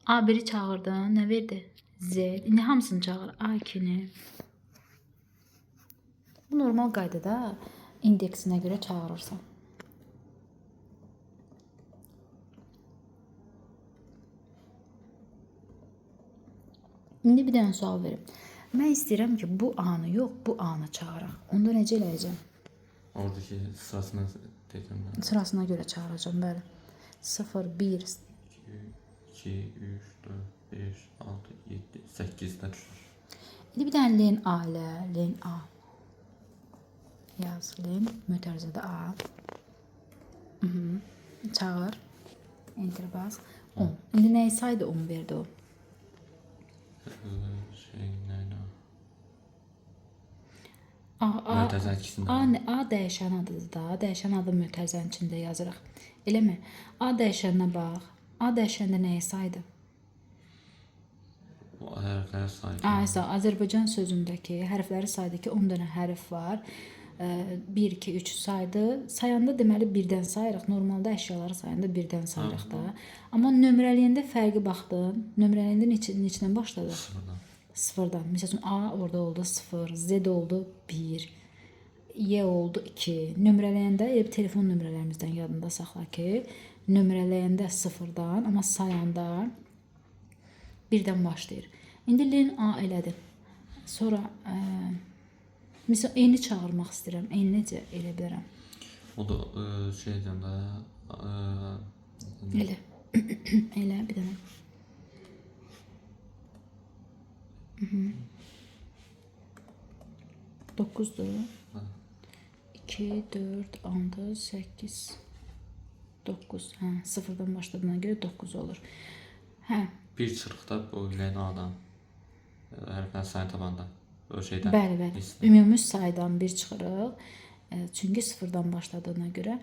A1'i çağırdın, nə verdi? Z. İndi hamısını çağır. A2'ni. Bu normal qaydada indeksinə görə çağırırsan. İndi bir dənə sual verim. Mən istəyirəm ki, bu anı yox, bu anı çağıraq. Onda necə eləyəcəm? Oradaki sırasına dedim ben. Sırasına görə çağıracağım, bəli. 0, 1, 2, 3, 4, 5, 6, 7, 8'de düşür. İndi bir dənə len A ilə, len A. Yaz, len, mötərizədə A. Çağır. Enter bas. 10. İndi nəyi saydı 10 verdi o? Neydi o? A ikisində. A dəyişən adıdır da. Dəyişən adı mötərizənin içində yazırıq. Eləmi? A dəyişəninə bax. A dəyişəndə nəyi saydı? O hərfləri saydı. Azərbaycan sözündəki hərfləri saydı ki, 10 dənə hərf var. 1, 2, 3 saydı. Sayanda deməli birdən sayırıq. Normalda əşyaları sayanda birdən sayırıq da. Amma nömrələyəndə fərqi baxdın. Nömrələyəndə neçədən başladı? Sıfırdan. Sıfırdan. Məsələn, A orada oldu 0, Z oldu 1, Y oldu 2. Nömrələyəndə telefon nömrələrimizdən yadında saxla ki, nömrələyəndə sıfırdan, amma sayanda birdən başlayır. İndi len A elədim. Sonra məsələn, eyni çağırmaq istəyirəm. Eyni necə elə bilərəm? O da şeydən də Elə. Elə bir dənə. 9'dur. 2, 4, 6, 8, 9. Hə, sıfırdan başladığına görə 9 olur. Hə. Bir çırpıda bu Lena'dan hərflər sayı tabanda o şeydən. Bəli. Ümumi saydan bir çıxırıq. Çünki sıfırdan başladığına görə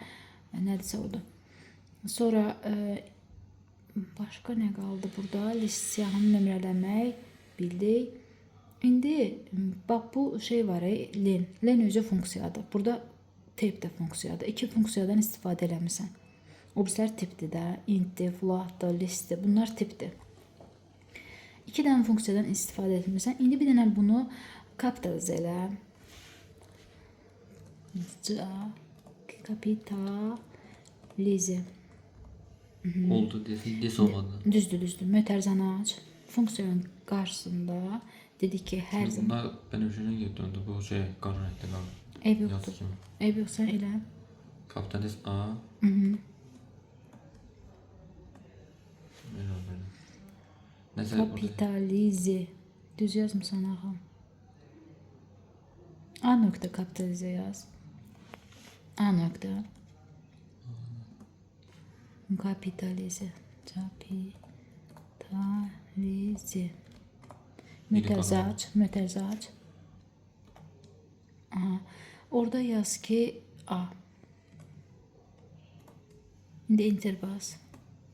nədirsə odur. Sonra başqa nə qaldı burada? List siyahını nömrələmək bildik. İndi bax bu şey var, len. Len özü funksiyadır. Burada tip də funksiyadır. İki funksiyadan istifadə eləmirsən. O birislər tipdir də, intdir, floatdır, listdir. Bunlar tipdir. İki dənə funksiyadan istifadə etmirsən. İndi bir dənə bunu kapitalize elə. Kapitalize. Oldu desin, des olmadı. Düzdür. Mötərizəni aç. Funksiyanın qarşısında dedik ki, hər zaman. Bunlar benim şeyden geri döndü. Bu şey qarın etdi qaldı. Eyb yoxdur. Eyb yox, sən elə. Kapitaliz A. Nəsə Kapitalize. Düz yazmısan axı. A nöqtə kapitalize yaz. A nöqtə. Kapitalize. Kapitalize. Mötərizə aç. Aha. Orada yaz ki A. İndi enter bas.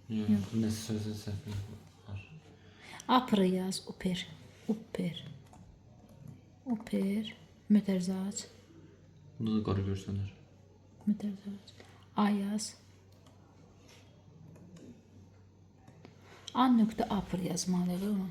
Yox. Nəsə sözün səhvi var. Upper yaz. Upper. Mötərizə aç. Bunu da qarı görsənir. Mötərizə aç. A yaz. A nöqtə upper yazmalıdır onu.